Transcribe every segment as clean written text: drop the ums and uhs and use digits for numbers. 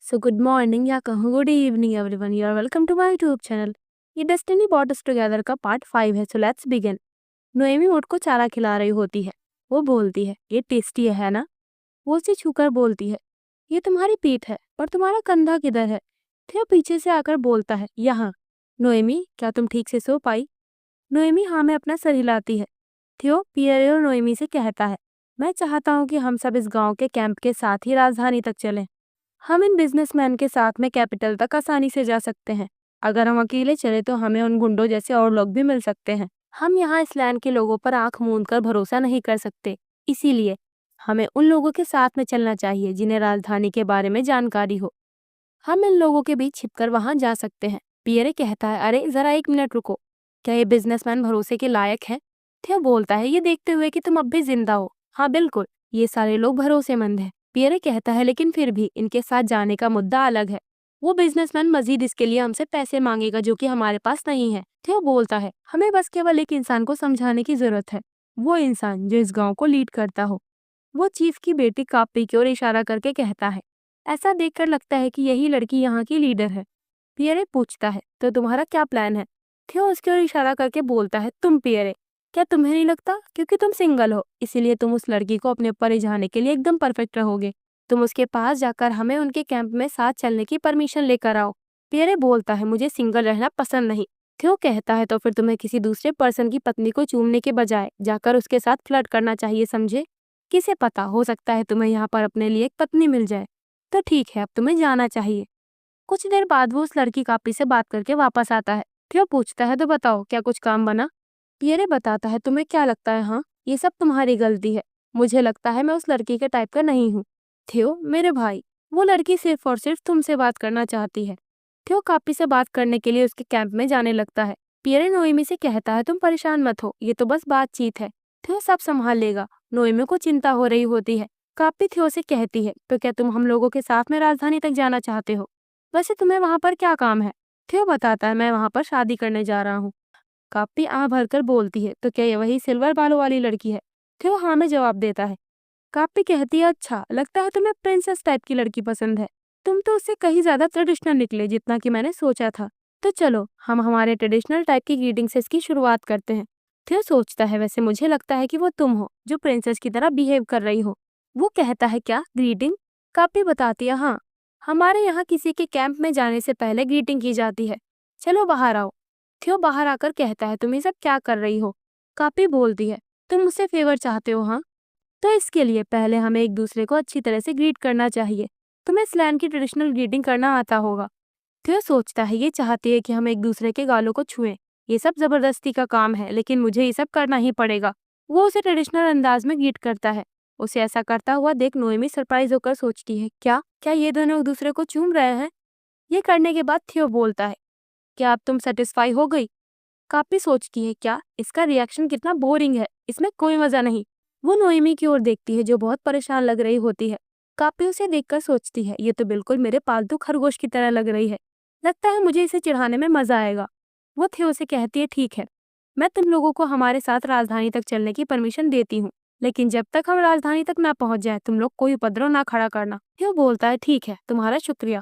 So good morning या कहूँ good evening everyone, you are welcome to my YouTube channel. ये destiny bought us together का part 5 है, so let's begin. Noemie ऊँट को चारा खिला रही होती है। वो बोलती है, ये टेस्टी है ना? वो उसे छूकर बोलती है, ये तुम्हारी पीठ है, पर तुम्हारा कंधा किधर है? थियो पीछे से आकर बोलता है, यहाँ। नोएमी, क्या तुम ठीक से सो पाई? नोएमी हाँ में अपना सर हिलाती है। थियो पियरे और नोएमी से कहता है, मैं चाहता हूँ कि हम सब इस गांव के कैंप के साथ ही राजधानी तक चलें। हम इन बिजनेसमैन के साथ में कैपिटल तक आसानी से जा सकते हैं। अगर हम अकेले चले तो हमें उन गुंडों जैसे और लोग भी मिल सकते हैं। हम यहाँ इस लैंड के लोगों पर आंख मूंद कर भरोसा नहीं कर सकते, इसीलिए हमें उन लोगों के साथ में चलना चाहिए जिन्हें राजधानी के बारे में जानकारी हो। हम इन लोगों के बीच छिपकर वहां जा सकते हैं। पियरे कहता है, अरे जरा एक मिनट रुको, क्या ये बिजनेसमैन भरोसे के लायक है? थियो बोलता है, ये देखते हुए कि तुम अब भी जिंदा हो, हाँ बिल्कुल, ये सारे लोग भरोसेमंद हैं। पियरे कहता है, लेकिन फिर भी इनके साथ जाने का मुद्दा अलग है। वो बिजनेसमैन मजीद इसके लिए हमसे पैसे मांगेगा जो कि हमारे पास नहीं है। थियो बोलता है, हमें बस केवल एक इंसान को समझाने की जरूरत है, वो इंसान जो इस गांव को लीड करता हो। वो चीफ की बेटी कापी की ओर इशारा करके कहता है, ऐसा देखकर लगता है कि यही लड़की यहाँ की लीडर है। पियरे पूछता है, तो तुम्हारा क्या प्लान है? थियो उसकी ओर इशारा करके बोलता है, तुम पियरे, क्या तुम्हें नहीं लगता क्योंकि तुम सिंगल हो इसीलिए तुम उस लड़की को अपने ऊपर रिझाने के लिए एकदम परफेक्ट रहोगे? तुम उसके पास जाकर हमें उनके कैंप में साथ चलने की परमिशन लेकर आओ। पियरे बोलता है, मुझे सिंगल रहना पसंद नहीं। थियो कहता है, तो फिर तुम्हें किसी दूसरे पर्सन की पत्नी को चूमने के बजाय जाकर उसके साथ फ्लर्ट करना चाहिए, समझे? किसे पता, हो सकता है तुम्हें यहाँ पर अपने लिए एक पत्नी मिल जाए। तो ठीक है, अब तुम्हें जाना चाहिए। कुछ देर बाद वो उस लड़की कापी से बात करके वापस आता है। थियो पूछता है, तो बताओ क्या कुछ काम बना? पियरे बताता है, तुम्हें क्या लगता है? हाँ, ये सब तुम्हारी गलती है। मुझे लगता है मैं उस लड़की के टाइप का नहीं हूँ। थियो, मेरे भाई, वो लड़की सिर्फ और सिर्फ तुमसे बात करना चाहती है। थियो कापी से बात करने के लिए उसके कैंप में जाने लगता है। पियरे नोएमी से कहता है, तुम परेशान मत हो, ये तो बस बातचीत है, थियो सब संभाल लेगा। नोएमी को चिंता हो रही होती है। कापी थियो से कहती है, तो क्या तुम हम लोगों के साथ में राजधानी तक जाना चाहते हो? वैसे तुम्हें वहां पर क्या काम है? थियो बताता है, मैं वहां पर शादी करने जा रहा हूँ। कापी आह भरकर बोलती है, तो क्या ये वही सिल्वर बालों वाली लड़की है? थियो हाँ में जवाब देता है। कापी कहती है, अच्छा, लगता है तुम्हें प्रिंसेस टाइप की लड़की पसंद है। तुम तो उससे कहीं ज्यादा ट्रेडिशनल निकले जितना कि मैंने सोचा था। तो चलो हम हमारे ट्रेडिशनल टाइप की ग्रीटिंग से इसकी शुरुआत करते हैं। थियो सोचता है, वैसे मुझे लगता है कि वो तुम हो जो प्रिंसेस की तरह बिहेव कर रही हो। वो कहता है, क्या ग्रीटिंग? कापी बताती है, हाँ, हमारे यहाँ किसी के कैंप में जाने से पहले ग्रीटिंग की जाती है। चलो बाहर आओ। थियो बाहर आकर कहता है, तुम ये सब क्या कर रही हो? कापी बोलती है, तुम मुझसे फेवर चाहते हो, हाँ? तो इसके लिए पहले हमें एक दूसरे को अच्छी तरह से ग्रीट करना चाहिए। तुम्हें स्लैंग की ट्रेडिशनल ग्रीटिंग करना आता होगा। थियो सोचता है, ये चाहती है कि हम एक दूसरे के गालों को छुएं। ये सब जबरदस्ती का काम है, लेकिन मुझे ये सब करना ही पड़ेगा। वो उसे ट्रेडिशनल अंदाज में ग्रीट करता है। उसे ऐसा करता हुआ देख नोएमी सरप्राइज होकर सोचती है, क्या क्या ये दोनों एक दूसरे को चूम रहे हैं? ये करने के बाद थियो बोलता है, क्या अब तुम सेटिस्फाई हो गई? कापी सोचती है, क्या इसका रिएक्शन कितना बोरिंग है, इसमें कोई मजा नहीं। वो नोएमी की ओर देखती है जो बहुत परेशान लग रही होती है। कापी उसे देखकर सोचती है, ये तो बिल्कुल मेरे पालतू खरगोश की तरह लग रही है, लगता है मुझे इसे चिढ़ाने में मजा आएगा। वो थियो से कहती है, ठीक है, मैं तुम लोगों को हमारे साथ राजधानी तक चलने की परमिशन देती हूँ, लेकिन जब तक हम राजधानी तक ना पहुंच जाए तुम लोग कोई उपद्रव ना खड़ा करना। थियो बोलता है, ठीक है, तुम्हारा शुक्रिया।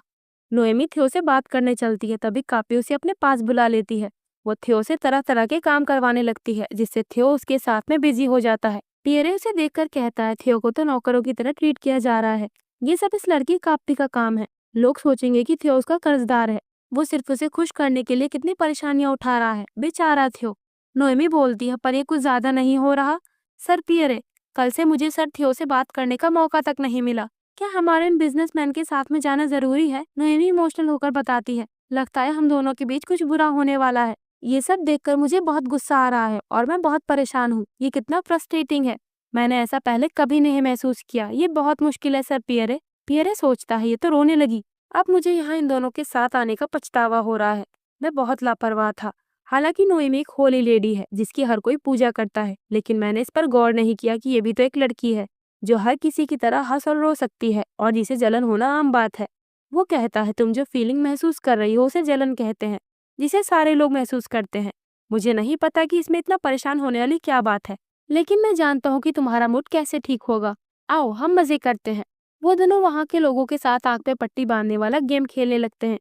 नोएमी थियो से बात करने चलती है, तभी कापी उसे अपने पास बुला लेती है। वो थियो से तरह तरह के काम करवाने लगती है, जिससे थियो उसके साथ में बिजी हो जाता है। पियरे उसे देखकर कहता है, थियो को तो नौकरों की तरह ट्रीट किया जा रहा है। ये सब इस लड़की कापी का काम है। लोग सोचेंगे कि थियो उसका कर्जदार है। वो सिर्फ उसे खुश करने के लिए कितनी परेशानियां उठा रहा है, बेचारा थियो। नोएमी बोलती है, पर ये कुछ ज्यादा नहीं हो रहा? सर पियरे, कल से मुझे सर थियो से बात करने का मौका तक नहीं मिला। क्या हमारे इन बिजनेसमैन के साथ में जाना जरूरी है? नोएमी इमोशनल होकर बताती है, लगता है हम दोनों के बीच कुछ बुरा होने वाला है। ये सब देखकर मुझे बहुत गुस्सा आ रहा है और मैं बहुत परेशान हूँ। ये कितना फ्रस्ट्रेटिंग है। मैंने ऐसा पहले कभी नहीं महसूस किया। ये बहुत मुश्किल है सर पियरे। पियरे सोचता है, ये तो रोने लगी। अब मुझे यहाँ इन दोनों के साथ आने का पछतावा हो रहा है। मैं बहुत लापरवाह था। हालांकि नोएमी एक होली लेडी है जिसकी हर कोई पूजा करता है, लेकिन मैंने इस पर गौर नहीं किया कि ये भी तो एक लड़की है जो हर किसी की तरह हंस और रो सकती है और जिसे जलन होना आम बात है। वो कहता है, तुम जो फीलिंग महसूस कर रही हो उसे जलन कहते हैं, जिसे सारे लोग महसूस करते हैं। मुझे नहीं पता कि इसमें इतना परेशान होने वाली क्या बात है, लेकिन मैं जानता हूँ कि तुम्हारा मूड कैसे ठीक होगा। आओ हम मजे करते हैं। वो दोनों वहाँ के लोगों के साथ आग पे पट्टी बांधने वाला गेम खेलने लगते हैं।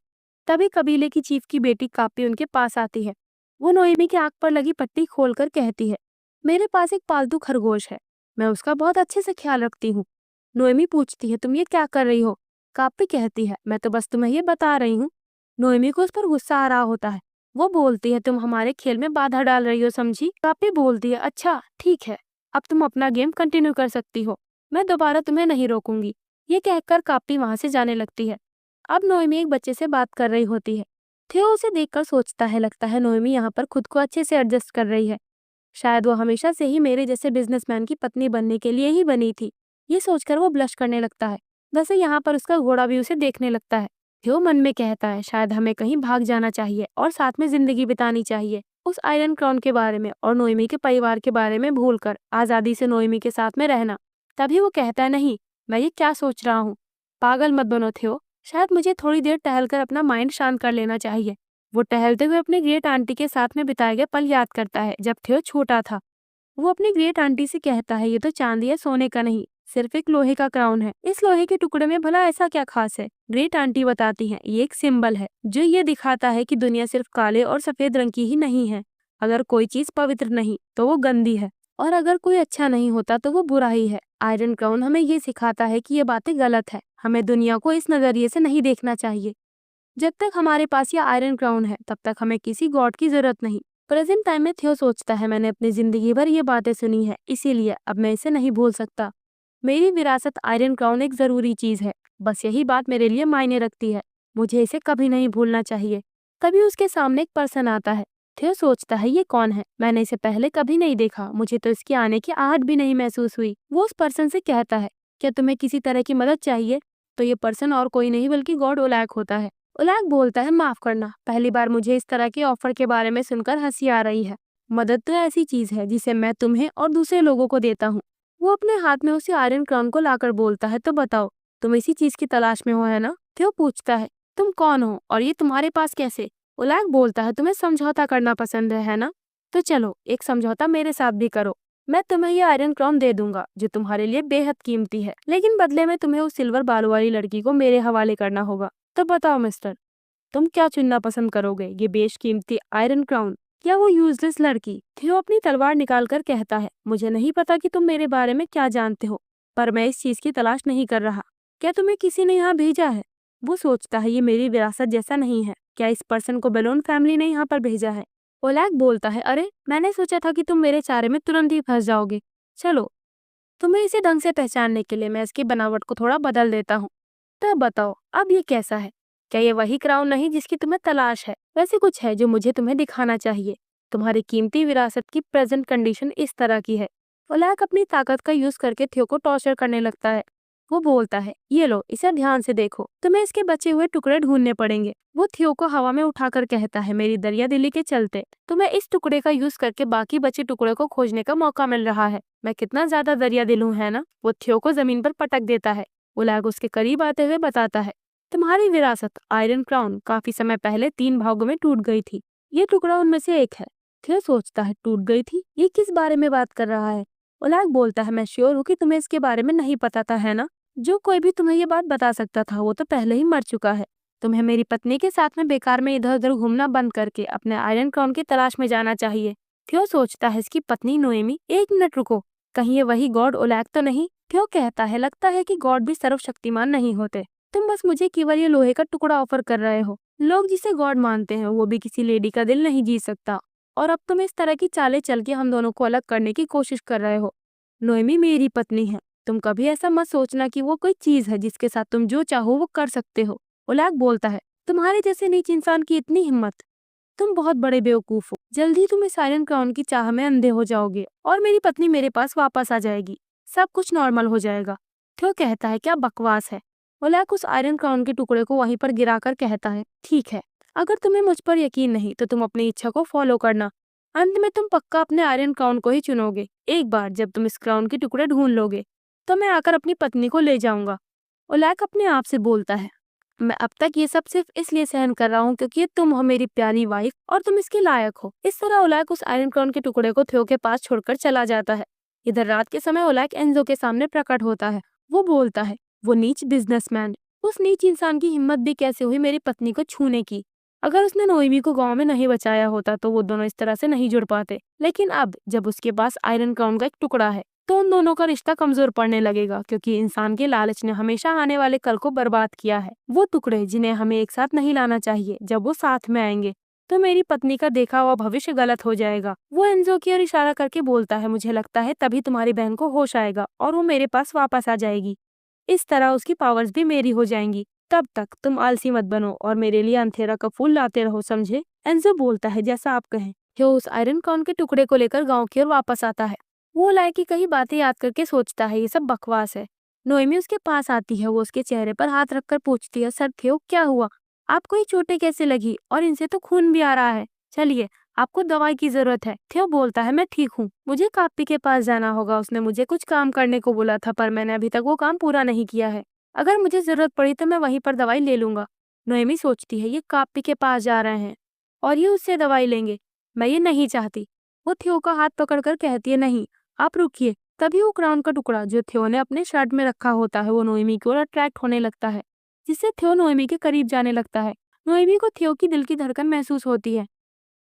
तभी कबीले की चीफ की बेटी कापी उनके पास आती है। वो नोएमी की आंख पर लगी पट्टी खोलकर कहती है, मेरे पास एक पालतू खरगोश है, मैं उसका बहुत अच्छे से ख्याल रखती हूँ। नोएमी पूछती है, तुम ये क्या कर रही हो? कापी कहती है, मैं तो बस तुम्हें ये बता रही हूँ। नोएमी को उस पर गुस्सा आ रहा होता है। वो बोलती है, तुम हमारे खेल में बाधा डाल रही हो, समझी? कापी बोलती है, अच्छा ठीक है, अब तुम अपना गेम कंटिन्यू कर सकती हो, मैं दोबारा तुम्हें नहीं रोकूंगी। ये कहकर कापी वहां से जाने लगती है। अब नोएमी एक बच्चे से बात कर रही होती है। थियो उसे देखकर सोचता है, लगता है नोएमी यहाँ पर खुद को अच्छे से एडजस्ट कर रही है। शायद वो हमेशा से ही मेरे जैसे बिजनेसमैन की पत्नी बनने के लिए ही बनी थी। ये सोचकर वो ब्लश करने लगता है। वैसे यहाँ पर उसका घोड़ा भी उसे देखने लगता है। थियो मन में कहता है, शायद हमें कहीं भाग जाना चाहिए और साथ में जिंदगी बितानी चाहिए, उस आयरन क्राउन के बारे में और नोएमी के परिवार के बारे में भूलकर आजादी से नोएमी के साथ में रहना। तभी वो कहता है, नहीं, मैं ये क्या सोच रहा हूँ, पागल मत बनो थियो, शायद मुझे थोड़ी देर टहलकर अपना माइंड शांत कर लेना चाहिए। वो टहलते हुए अपने ग्रेट आंटी के साथ में बिताए गए पल याद करता है जब थियो छोटा था। वो अपनी ग्रेट आंटी से कहता है, ये तो चांदी है, सोने का नहीं, सिर्फ एक लोहे का क्राउन है, इस लोहे के टुकड़े में भला ऐसा क्या खास है? ग्रेट आंटी बताती है, ये एक सिंबल है जो ये दिखाता है कि दुनिया सिर्फ काले और सफेद रंग की ही नहीं है। अगर कोई चीज पवित्र नहीं तो वो गंदी है, और अगर कोई अच्छा नहीं होता तो वो बुरा ही है। आयरन क्राउन हमें ये सिखाता है कि ये बातें गलत है, हमें दुनिया को इस नजरिए से नहीं देखना चाहिए। जब तक हमारे पास ये आयरन क्राउन है तब तक हमें किसी गॉड की जरूरत नहीं। प्रेजेंट टाइम में थियो सोचता है, मैंने अपनी जिंदगी भर ये बातें सुनी है, इसीलिए अब मैं इसे नहीं भूल सकता। मेरी विरासत आयरन क्राउन एक जरूरी चीज है, बस यही बात मेरे लिए मायने रखती है, मुझे इसे कभी नहीं भूलना चाहिए। तभी उसके सामने एक पर्सन आता है। थियो सोचता है, ये कौन है? मैंने इसे पहले कभी नहीं देखा, मुझे तो इसके आने की आहट भी नहीं महसूस हुई। वो उस पर्सन से कहता है, क्या तुम्हें किसी तरह की मदद चाहिए? तो ये पर्सन और कोई नहीं बल्कि गॉड ओलैक होता है। ओलैक बोलता है, माफ करना, पहली बार मुझे इस तरह के ऑफर के बारे में सुनकर हंसी आ रही है। मदद तो ऐसी चीज है जिसे मैं तुम्हें और दूसरे लोगों को देता हूँ। वो अपने हाथ में उसी आयरन क्राउन को लाकर बोलता है, तो बताओ, तुम इसी चीज की तलाश में हो, है ना? थियो पूछता है, तुम कौन हो और ये तुम्हारे पास कैसे? ओलैक बोलता है, तुम्हें समझौता करना पसंद है ना? तो चलो एक समझौता मेरे साथ भी करो। मैं तुम्हें ये आयरन क्राउन दे दूंगा जो तुम्हारे लिए बेहद कीमती है, लेकिन बदले में तुम्हें उस सिल्वर बालों वाली लड़की को मेरे हवाले करना होगा। तो बताओ मिस्टर, तुम क्या चुनना पसंद करोगे, ये बेशकीमती आयरन क्राउन या वो यूजलेस लड़की? थियो अपनी तलवार निकालकर कहता है, मुझे नहीं पता कि तुम मेरे बारे में क्या जानते हो, पर मैं इस चीज की तलाश नहीं कर रहा। क्या तुम्हें किसी ने यहाँ भेजा है? वो सोचता है, ये मेरी विरासत जैसा नहीं है, क्या इस पर्सन को बेलोन फैमिली ने यहाँ पर भेजा है? ओलैक बोलता है, अरे मैंने सोचा था कि तुम मेरे चारे में तुरंत ही फंस जाओगे। चलो, तुम्हें इसे ढंग से पहचानने के लिए मैं इसकी बनावट को थोड़ा बदल देता हूँ। तो बताओ, अब ये कैसा है? क्या ये वही क्राउन नहीं जिसकी तुम्हें तलाश है? वैसे कुछ है जो मुझे तुम्हें दिखाना चाहिए। तुम्हारी कीमती विरासत की प्रेजेंट कंडीशन इस तरह की है। ओलैक अपनी ताकत का यूज करके थियो को टॉर्चर करने लगता है। वो बोलता है, ये लो, इसे ध्यान से देखो, तुम्हें इसके बचे हुए टुकड़े ढूंढने पड़ेंगे। वो थियो को हवा में उठाकर कहता है, मेरी दरिया दिली के चलते तुम्हें इस टुकड़े का यूज करके बाकी बचे टुकड़े को खोजने का मौका मिल रहा है। मैं कितना ज्यादा दरिया दिल हूँ, है ना? वो थियो को जमीन पर पटक देता है। ओलैक उसके करीब आते हुए बताता है, तुम्हारी विरासत आयरन क्राउन काफी समय पहले 3 भागों में टूट गई थी, ये टुकड़ा उनमें से एक है। थियो सोचता है, टूट गई थी, ये किस बारे में बात कर रहा है? ओलैक बोलता है, मैं श्योर हूँ कि तुम्हें इसके बारे में नहीं पता था, है ना? जो कोई भी तुम्हें ये बात बता सकता था वो तो पहले ही मर चुका है। तुम्हें मेरी पत्नी के साथ में बेकार में इधर उधर घूमना बंद करके अपने आयरन क्राउन की तलाश में जाना चाहिए। थियो सोचता है, इसकी पत्नी नोएमी, एक मिनट रुको, कहीं ये वही गॉड ओलैक तो नहीं? थियो कहता है, लगता है कि गॉड भी सर्वशक्तिमान नहीं होते, तुम बस मुझे केवल ये लोहे का टुकड़ा ऑफर कर रहे हो। लोग जिसे गॉड मानते हैं वो भी किसी लेडी का दिल नहीं जीत सकता, और अब तुम इस तरह की चालें चल के हम दोनों को अलग करने की कोशिश कर रहे हो। नोएमी मेरी पत्नी है, तुम कभी ऐसा मत सोचना कि वो कोई चीज है जिसके साथ तुम जो चाहो वो कर सकते हो। ओलैक बोलता है, तुम्हारे जैसे नीच इंसान की इतनी हिम्मत, तुम बहुत बड़े बेवकूफ हो। जल्दी तुम इस आयरन क्राउन की चाह में अंधे हो जाओगे और मेरी पत्नी मेरे पास वापस आ जाएगी, सब कुछ नॉर्मल हो जाएगा। थियो कहता है, क्या बकवास है? ओलैक उस आयरन क्राउन के टुकड़े को वहीं पर गिराकर कहता है, ठीक है, अगर तुम्हें मुझ पर यकीन नहीं तो तुम अपनी इच्छा को फॉलो करना। अंत में तुम पक्का अपने आयरन क्राउन को ही चुनोगे। एक बार जब तुम इस क्राउन के टुकड़े ढूंढ लोगे तो मैं आकर अपनी पत्नी को ले जाऊंगा। ओलैक अपने आप से बोलता है, मैं अब तक ये सब सिर्फ इसलिए सहन कर रहा हूँ क्योंकि तुम हो मेरी प्यारी वाइफ और तुम इसके लायक हो। इस तरह ओलैक उस आयरन क्राउन के टुकड़े को थियो के पास छोड़कर चला जाता है। इधर रात के समय ओलैक एंजो के सामने प्रकट होता है। वो बोलता है, वो नीच बिजनेसमैन। उस नीच इंसान की हिम्मत भी कैसे हुई मेरी पत्नी को छूने की। अगर उसने नोएमी को गांव में नहीं बचाया होता तो वो दोनों इस तरह से नहीं जुड़ पाते। लेकिन अब जब उसके पास आयरन क्राउन का एक टुकड़ा है तो उन दोनों का रिश्ता कमजोर पड़ने लगेगा, क्योंकि इंसान के लालच ने हमेशा आने वाले कल को बर्बाद किया है। वो टुकड़े जिन्हें हमें एक साथ नहीं लाना चाहिए, जब वो साथ में आएंगे तो मेरी पत्नी का देखा हुआ भविष्य गलत हो जाएगा। वो एंजो की ओर इशारा करके बोलता है, मुझे लगता है तभी तुम्हारी बहन को होश आएगा और वो मेरे पास वापस आ जाएगी। इस तरह उसकी पावर्स भी मेरी हो जाएंगी। तब तक तुम आलसी मत बनो और मेरे लिए अंधेरा का फूल लाते रहो, समझे? एंजो बोलता है, जैसा आप कहें। ह्यो उस आयरन कॉन के टुकड़े को लेकर गांव की ओर वापस आता है। वो लाए की कई बातें याद करके सोचता है ये सब बकवास है। नोएमी उसके पास आती है। वो उसके चेहरे पर हाथ रखकर पूछती है, सर थियो क्या हुआ? आपको ये चोटें कैसे लगी? और इनसे तो खून भी आ रहा है। चलिए, आपको दवाई की जरूरत है। थियो बोलता है, मैं ठीक हूँ, मुझे कापी के पास जाना होगा। उसने मुझे कुछ काम करने को बोला था पर मैंने अभी तक वो काम पूरा नहीं किया है। अगर मुझे जरूरत पड़ी तो मैं वहीं पर दवाई ले लूंगा। नोएमी सोचती है, ये कापी के पास जा रहे हैं और ये उससे दवाई लेंगे। मैं ये नहीं चाहती। वो थियो का हाथ पकड़कर कहती है, नहीं, आप रुकिए। तभी वो क्राउन का टुकड़ा जो थियो ने अपने शर्ट में रखा होता है वो नोएमी की ओर अट्रैक्ट होने लगता है, जिससे थियो नोएमी के करीब जाने लगता है। नोएमी को थियो की दिल की धड़कन महसूस होती है।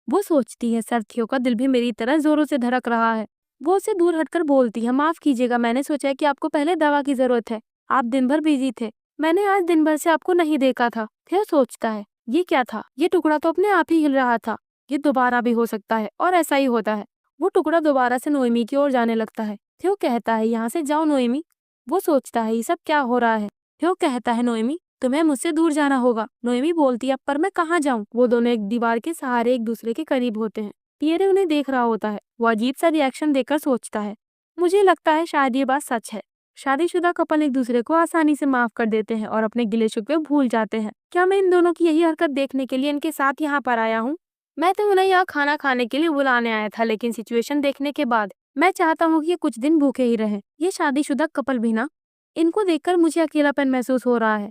वो सोचती है, सर थियो का दिल भी मेरी तरह जोरों से धड़क रहा है। वो उससे दूर हटकर बोलती है, माफ कीजिएगा, मैंने सोचा कि आपको पहले दवा की जरूरत है। आप दिन भर बिजी थे, मैंने आज दिन भर से आपको नहीं देखा था। थियो सोचता है, ये क्या था? ये टुकड़ा तो अपने आप ही हिल रहा था। ये दोबारा भी हो सकता है। और ऐसा ही होता है। वो टुकड़ा दोबारा से नोएमी की ओर जाने लगता है। थियो कहता है, यहाँ से जाओ नोएमी। वो सोचता है, ये सब क्या हो रहा है? थियो कहता है, नोएमी तुम्हें मुझसे दूर जाना होगा। नोएमी बोलती है, पर मैं कहाँ जाऊँ? वो दोनों एक दीवार के सहारे एक दूसरे के करीब होते हैं। पियरे उन्हें देख रहा होता है। वो अजीब सा रिएक्शन देकर सोचता है, मुझे लगता है शायद ये बात सच है। शादीशुदा कपल एक दूसरे को आसानी से माफ कर देते हैं और अपने गिले शिकवे भूल जाते हैं। क्या मैं इन दोनों की यही हरकत देखने के लिए इनके साथ यहाँ पर आया हूँ? मैं तो उन्हें यहाँ खाना खाने के लिए बुलाने आया था, लेकिन सिचुएशन देखने के बाद मैं चाहता हूँ कि ये कुछ दिन भूखे ही रहे। ये शादीशुदा कपल भी ना, इनको देखकर मुझे अकेलापन महसूस हो रहा है।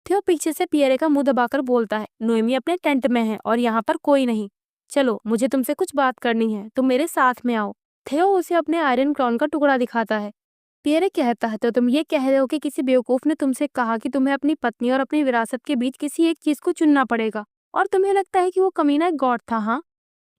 थियो पीछे से पियरे का मुंह दबाकर बोलता है, नोएमी अपने टेंट में है और यहाँ पर कोई नहीं। चलो, मुझे तुमसे कुछ बात करनी है, तुम मेरे साथ में आओ। थियो उसे अपने आयरन क्राउन का टुकड़ा दिखाता है। पियरे कहता है, तो तुम ये कह रहे हो कि किसी बेवकूफ ने तुमसे कहा कि तुम्हें अपनी पत्नी और अपनी विरासत के बीच किसी एक चीज को चुनना पड़ेगा, और तुम्हें लगता है कि वो कमीना एक गॉड था, हाँ?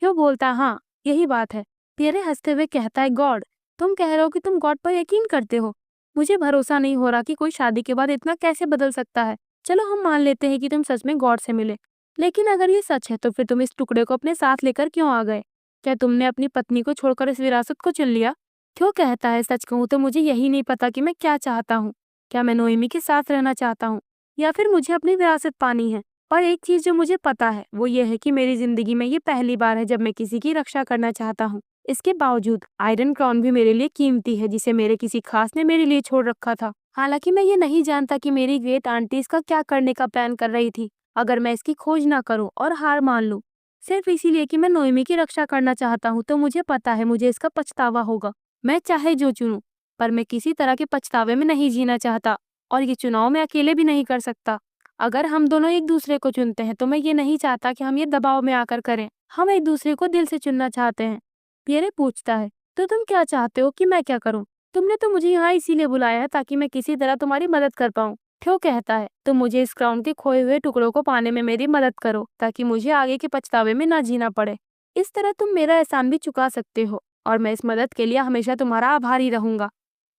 थियो बोलता है, हाँ, यही बात है। पियरे हंसते हुए कहता है, गॉड? तुम कह रहे हो कि तुम गॉड पर यकीन करते हो? मुझे भरोसा नहीं हो रहा कि कोई शादी के बाद इतना कैसे बदल सकता है। चलो, हम मान लेते हैं कि तुम सच में गॉड से मिले, लेकिन अगर ये सच है तो फिर तुम इस टुकड़े को अपने साथ लेकर क्यों आ गए? क्या तुमने अपनी पत्नी को छोड़कर इस विरासत को चुन लिया? क्यों कहता है, सच कहूँ तो मुझे यही नहीं पता कि मैं क्या चाहता हूँ। क्या मैं नोएमी के साथ रहना चाहता हूँ या फिर मुझे अपनी विरासत पानी है? पर एक चीज जो मुझे पता है वो ये है कि मेरी जिंदगी में ये पहली बार है जब मैं किसी की रक्षा करना चाहता हूँ। इसके बावजूद आयरन क्राउन भी मेरे लिए कीमती है, जिसे मेरे किसी खास ने मेरे लिए छोड़ रखा था। हालांकि मैं ये नहीं जानता कि मेरी ग्रेट आंटी इसका क्या करने का प्लान कर रही थी। अगर मैं इसकी खोज ना करूं और हार मान लूं सिर्फ इसीलिए कि मैं नोएमी की रक्षा करना चाहता हूं, तो मुझे पता है मुझे इसका पछतावा होगा। मैं चाहे जो चुनूं, पर मैं किसी तरह के पछतावे में नहीं जीना चाहता, और ये चुनाव मैं अकेले भी नहीं कर सकता। अगर हम दोनों एक दूसरे को चुनते हैं तो मैं ये नहीं चाहता कि हम ये दबाव में आकर करें। हम एक दूसरे को दिल से चुनना चाहते हैं। पियरे पूछता है, तो तुम क्या चाहते हो कि मैं क्या करूं? तुमने तो मुझे यहाँ इसीलिए बुलाया है ताकि मैं किसी तरह तुम्हारी मदद कर पाऊं। थियो कहता है, तुम मुझे इस क्राउन के खोए हुए टुकड़ों को पाने में मेरी मदद करो ताकि मुझे आगे के पछतावे में ना जीना पड़े। इस तरह तुम मेरा एहसान भी चुका सकते हो और मैं इस मदद के लिए हमेशा तुम्हारा आभारी रहूंगा।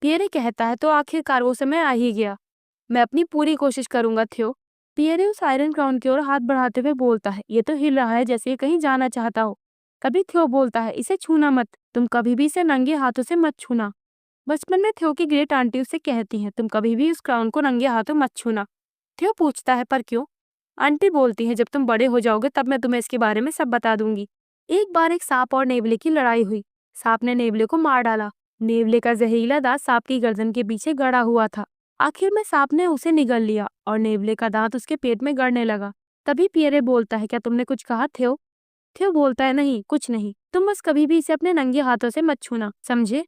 पियरे कहता है, तो आखिरकार वो समय आ ही गया। मैं अपनी पूरी कोशिश करूंगा थियो। पियरे उस आयरन क्राउन की ओर हाथ बढ़ाते हुए बोलता है, ये तो हिल रहा है जैसे ये कहीं जाना चाहता हो। तभी थियो बोलता है, इसे छूना मत, तुम कभी भी इसे नंगे हाथों से मत छूना। बचपन में थियो की ग्रेट आंटी उससे कहती हैं, तुम कभी भी उस क्राउन को नंगे हाथों मत छूना। थियो पूछता है, पर क्यों? आंटी बोलती है, जब तुम बड़े हो जाओगे तब मैं तुम्हें इसके बारे में सब बता दूंगी। एक बार एक सांप और नेवले की लड़ाई हुई। सांप ने नेवले को मार डाला। नेवले का जहरीला दांत सांप की गर्दन के पीछे गड़ा हुआ था। आखिर में सांप ने उसे निगल लिया और नेवले का दांत उसके पेट में गड़ने लगा। तभी पियरे बोलता है, क्या तुमने कुछ कहा थियो? थियो बोलता है, नहीं, कुछ नहीं, तुम बस कभी भी इसे अपने नंगे हाथों से मत छूना, समझे?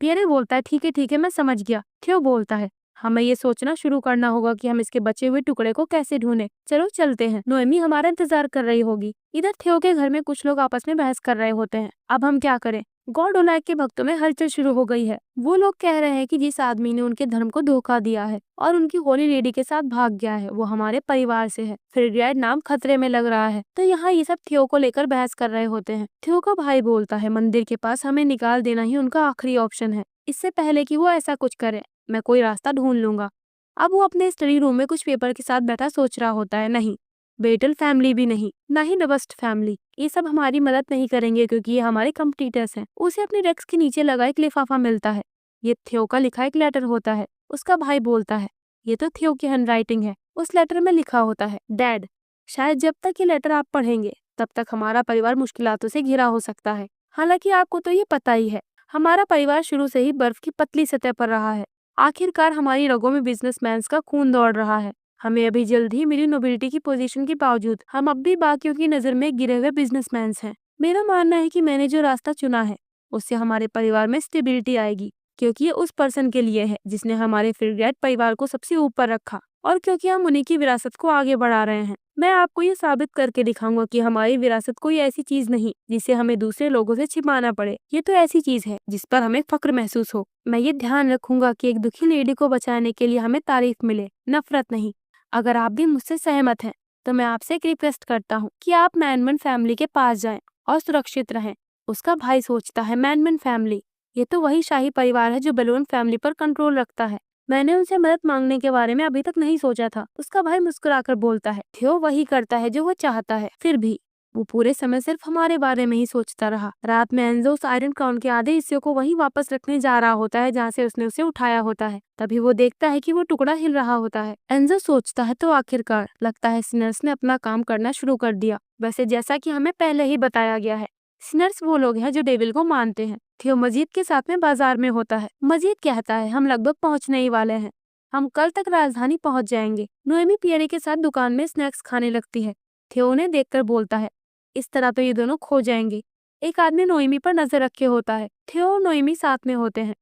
पियरे बोलता है, ठीक है, मैं समझ गया। थियो बोलता है, हमें ये सोचना शुरू करना होगा कि हम इसके बचे हुए टुकड़े को कैसे ढूंढें। चलो चलते हैं, नोएमी हमारा इंतजार कर रही होगी। इधर थियो के घर में कुछ लोग आपस में बहस कर रहे होते हैं। अब हम क्या करें? गॉड ओलैक के भक्तों में हलचल शुरू हो गई है। वो लोग कह रहे हैं कि जिस आदमी ने उनके धर्म को धोखा दिया है और उनकी होली लेडी के साथ भाग गया है वो हमारे परिवार से है। फ्रेडरिक नाम खतरे में लग रहा है। तो यहाँ ये सब थियो को लेकर बहस कर रहे होते हैं। थियो का भाई बोलता है मंदिर के पास हमें निकाल देना ही उनका आखिरी ऑप्शन है। इससे पहले कि वो ऐसा कुछ करे मैं कोई रास्ता ढूंढ लूंगा। अब वो अपने स्टडी रूम में कुछ पेपर के साथ बैठा सोच रहा होता है। नहीं, बेटल फैमिली भी नहीं, ना ही डबस्ट फैमिली, ये सब हमारी मदद नहीं करेंगे क्योंकि ये हमारे कंपटीटर्स हैं। उसे अपने डेस्क के नीचे लगा एक लिफाफा मिलता है। ये थियो का लिखा एक लेटर होता है। उसका भाई बोलता है ये तो थियो की हैंडराइटिंग है। उस लेटर में लिखा होता है डैड, शायद जब तक ये लेटर आप पढ़ेंगे तब तक हमारा परिवार मुश्किलातों से घिरा हो सकता है। हालांकि आपको तो ये पता ही है, हमारा परिवार शुरू से ही बर्फ की पतली सतह पर रहा है। आखिरकार हमारी रगों में बिजनेसमैन का खून दौड़ रहा है। हमें अभी जल्द ही मेरी नोबिलिटी की पोजीशन के बावजूद हम अब भी बाकियों की नजर में गिरे हुए बिजनेसमैन हैं। मेरा मानना है कि मैंने जो रास्ता चुना है उससे हमारे परिवार में स्टेबिलिटी आएगी, क्योंकि ये उस पर्सन के लिए है जिसने हमारे फ्रीग्रेट परिवार को सबसे ऊपर रखा और क्योंकि हम उन्हीं की विरासत को आगे बढ़ा रहे हैं। मैं आपको ये साबित करके दिखाऊंगा कि हमारी विरासत कोई ऐसी चीज नहीं जिसे हमें दूसरे लोगों से छिपाना पड़े। ये तो ऐसी चीज है जिस पर हमें फक्र महसूस हो। मैं ये ध्यान रखूंगा कि एक दुखी लेडी को बचाने के लिए हमें तारीफ मिले, नफरत नहीं। अगर आप भी मुझसे सहमत हैं तो मैं आपसे एक रिक्वेस्ट करता हूँ कि आप मैनमन फैमिली के पास जाएं और सुरक्षित रहें। उसका भाई सोचता है मैनमन फैमिली, ये तो वही शाही परिवार है जो बलून फैमिली पर कंट्रोल रखता है। मैंने उनसे मदद मांगने के बारे में अभी तक नहीं सोचा था। उसका भाई मुस्कुराकर बोलता है थियो वही करता है जो वो चाहता है। फिर भी वो पूरे समय सिर्फ हमारे बारे में ही सोचता रहा। रात में एंजो उस आयरन क्राउन के आधे हिस्से को वहीं वापस रखने जा रहा होता है जहाँ से उसने उसे उठाया होता है। तभी वो देखता है कि वो टुकड़ा हिल रहा होता है। एंजो सोचता है तो आखिरकार लगता है सिनर्स ने अपना काम करना शुरू कर दिया। वैसे जैसा कि हमें पहले ही बताया गया है, सिनर्स वो लोग हैं जो डेविल को मानते हैं। थियो मजीद के साथ में बाजार में होता है। मजीद कहता है हम लगभग पहुंचने ही वाले हैं, हम कल तक राजधानी पहुंच जाएंगे। नोएमी पियरे के साथ दुकान में स्नैक्स खाने लगती है। थियो उन्हें देखकर बोलता है इस तरह तो ये दोनों खो जाएंगे। एक आदमी नोएमी पर नजर रखे होता है। थियो और नोएमी साथ में होते हैं।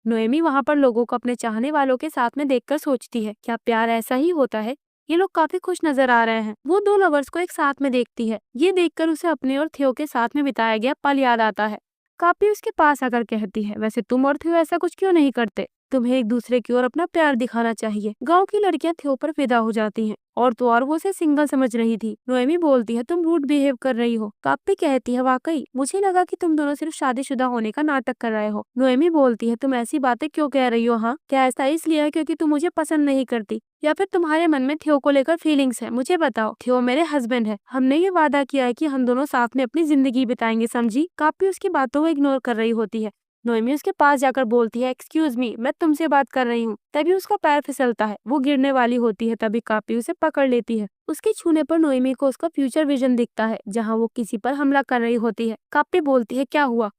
नोएमी वहां पर लोगों को अपने चाहने वालों के साथ में देखकर सोचती है क्या प्यार ऐसा ही होता है। ये लोग काफी खुश नजर आ रहे हैं। वो दो लवर्स को एक साथ में देखती है। ये देखकर उसे अपने और थियो के साथ में बिताया गया पल याद आता है। कापी उसके पास आकर कहती है वैसे तुम और थियो ऐसा कुछ क्यों नहीं करते, तुम्हें एक दूसरे की ओर अपना प्यार दिखाना चाहिए। गांव की लड़कियां थियो पर फिदा हो जाती हैं और तो और वो उसे सिंगल समझ रही थी। नोएमी बोलती है तुम रूड बिहेव कर रही हो। कापी कहती है वाकई मुझे लगा कि तुम दोनों सिर्फ शादीशुदा होने का नाटक कर रहे हो। नोएमी बोलती है तुम ऐसी बातें क्यों कह रही हो। हाँ, क्या ऐसा इसलिए है क्योंकि तुम मुझे पसंद नहीं करती या फिर तुम्हारे मन में थियो को लेकर फीलिंग्स है। मुझे बताओ, थियो मेरे हस्बैंड है। हमने ये वादा किया है कि हम दोनों साथ में अपनी जिंदगी बिताएंगे, समझी। कापी उसकी बातों को इग्नोर कर रही होती है। नोएमी उसके पास जाकर बोलती है एक्सक्यूज मी, मैं तुमसे बात कर रही हूँ। तभी उसका पैर फिसलता है, वो गिरने वाली होती है। तभी कापी उसे पकड़ लेती है। उसके छूने पर नोएमी को उसका फ्यूचर विजन दिखता है जहाँ वो किसी पर हमला कर रही होती है। कापी बोलती है क्या हुआ।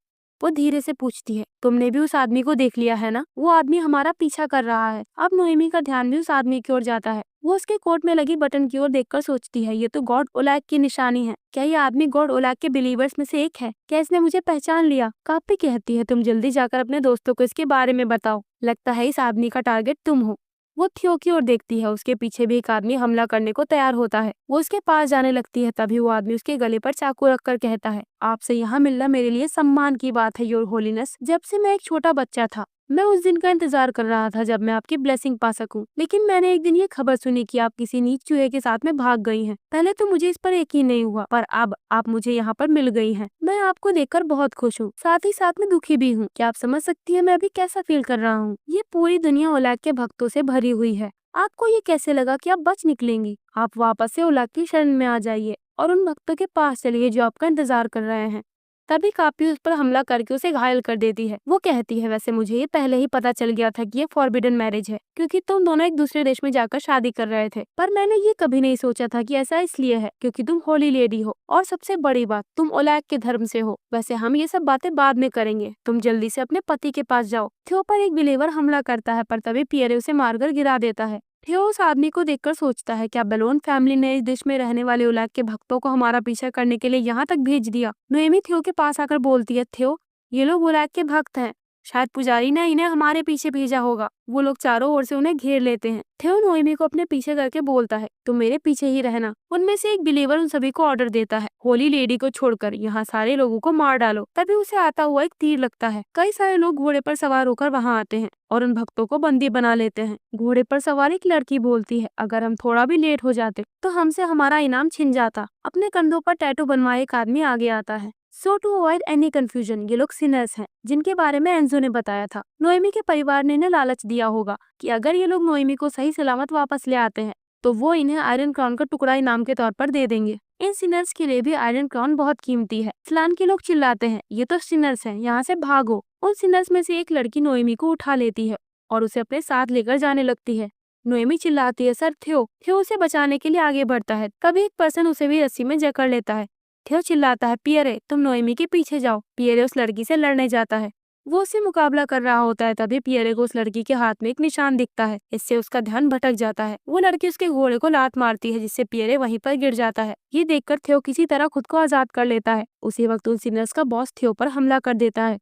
वो धीरे से पूछती है तुमने भी उस आदमी को देख लिया है ना, वो आदमी हमारा पीछा कर रहा है। अब नोएमी का ध्यान भी उस आदमी की ओर जाता है। वो उसके कोट में लगी बटन की ओर देखकर सोचती है ये तो गॉड ओलैक की निशानी है। क्या ये आदमी गॉड ओलैक के बिलीवर्स में से एक है। क्या इसने मुझे पहचान लिया। कापी कहती है तुम जल्दी जाकर अपने दोस्तों को इसके बारे में बताओ, लगता है इस आदमी का टारगेट तुम हो। वो थियो की ओर देखती है। उसके पीछे भी एक आदमी हमला करने को तैयार होता है। वो उसके पास जाने लगती है। तभी वो आदमी उसके गले पर चाकू रखकर कहता है आपसे यहाँ मिलना मेरे लिए सम्मान की बात है योर होलीनेस। जब से मैं एक छोटा बच्चा था मैं उस दिन का इंतजार कर रहा था जब मैं आपकी ब्लेसिंग पा सकूं। लेकिन मैंने एक दिन ये खबर सुनी कि आप किसी नीच चूहे के साथ में भाग गई हैं। पहले तो मुझे इस पर यकीन नहीं हुआ, पर अब आप मुझे यहाँ पर मिल गई हैं। मैं आपको देखकर बहुत खुश हूँ, साथ ही साथ में दुखी भी हूँ। क्या आप समझ सकती है मैं अभी कैसा फील कर रहा हूँ। ये पूरी दुनिया ओलैक के भक्तों से भरी हुई है। आपको ये कैसे लगा कि आप बच निकलेंगी। आप वापस से ओलैक की शरण में आ जाइए और उन भक्तों के पास चलिए जो आपका इंतजार कर रहे हैं। तभी कापी उस पर हमला करके उसे घायल कर देती है। वो कहती है वैसे मुझे ये पहले ही पता चल गया था कि ये फॉरबिडन मैरिज है, क्योंकि तुम दोनों एक दूसरे देश में जाकर शादी कर रहे थे। पर मैंने ये कभी नहीं सोचा था कि ऐसा इसलिए है क्योंकि तुम होली लेडी हो और सबसे बड़ी बात तुम ओलैक के धर्म से हो। वैसे हम ये सब बातें बाद में करेंगे, तुम जल्दी से अपने पति के पास जाओ। थियो पर एक बिलीवर हमला करता है पर तभी पियरे उसे मारकर गिरा देता है। थियो उस आदमी को देखकर सोचता है क्या बेलोन फैमिली ने इस देश में रहने वाले ओलैक के भक्तों को हमारा पीछा करने के लिए यहाँ तक भेज दिया। नोएमी थियो के पास आकर बोलती है थियो ये लोग ओलैक के भक्त हैं, शायद पुजारी ने इन्हें हमारे पीछे भेजा होगा। वो लोग चारों ओर से उन्हें घेर लेते हैं। थियो नोएमी को अपने पीछे करके बोलता है, तुम मेरे पीछे ही रहना। उनमें से एक बिलीवर उन सभी को ऑर्डर देता है, होली लेडी को छोड़कर यहाँ सारे लोगों को मार डालो। तभी उसे आता हुआ एक तीर लगता है। कई सारे लोग घोड़े पर सवार होकर वहाँ आते हैं और उन भक्तों को बंदी बना लेते हैं। घोड़े पर सवार एक लड़की बोलती है, अगर हम थोड़ा भी लेट हो जाते तो हमसे हमारा इनाम छिन जाता। अपने कंधों पर टैटू बनवाए एक आदमी आगे आता है। सो टू अवॉइड एनी कंफ्यूजन, ये लोग सिनर्स हैं जिनके बारे में एंजो ने बताया था। नोएमी के परिवार ने इन्हें लालच दिया होगा कि अगर ये लोग नोएमी को सही सलामत वापस ले आते हैं तो वो इन्हें आयरन क्राउन का टुकड़ा इनाम के तौर पर दे देंगे। इन सिनर्स के लिए भी आयरन क्राउन बहुत कीमती है। स्लान के लोग चिल्लाते हैं, ये तो सिनर्स हैं, यहाँ से भागो। उन सिनर्स में से एक लड़की नोएमी को उठा लेती है और उसे अपने साथ लेकर जाने लगती है। नोएमी चिल्लाती है, सर थियो उसे बचाने के लिए आगे बढ़ता है। तभी एक पर्सन उसे भी रस्सी में जकड़ लेता है। थियो चिल्लाता है, पियरे तुम नोएमी के पीछे जाओ। पियरे उस लड़की से लड़ने जाता है। वो उससे मुकाबला कर रहा होता है। तभी पियरे को उस लड़की के हाथ में एक निशान दिखता है। इससे उसका ध्यान भटक जाता है। वो लड़की उसके घोड़े को लात मारती है जिससे पियरे वहीं पर गिर जाता है। ये देखकर थियो किसी तरह खुद को आजाद कर लेता है। उसी वक्त उन सिनर्स का बॉस थियो पर हमला कर देता है।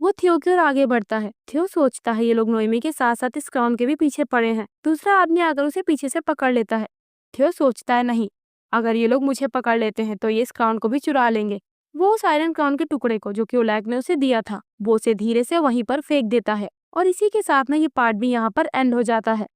वो थियो की ओर आगे बढ़ता है। थियो सोचता है ये लोग नोएमी के साथ साथ इस क्राउन के भी पीछे पड़े हैं। दूसरा आदमी आकर उसे पीछे से पकड़ लेता है। थियो सोचता है, नहीं, अगर ये लोग मुझे पकड़ लेते हैं तो ये इस क्राउन को भी चुरा लेंगे। वो उस आयरन क्राउन के टुकड़े को जो कि ओलैग ने उसे दिया था वो उसे धीरे से वहीं पर फेंक देता है। और इसी के साथ में ये पार्ट भी यहाँ पर एंड हो जाता है।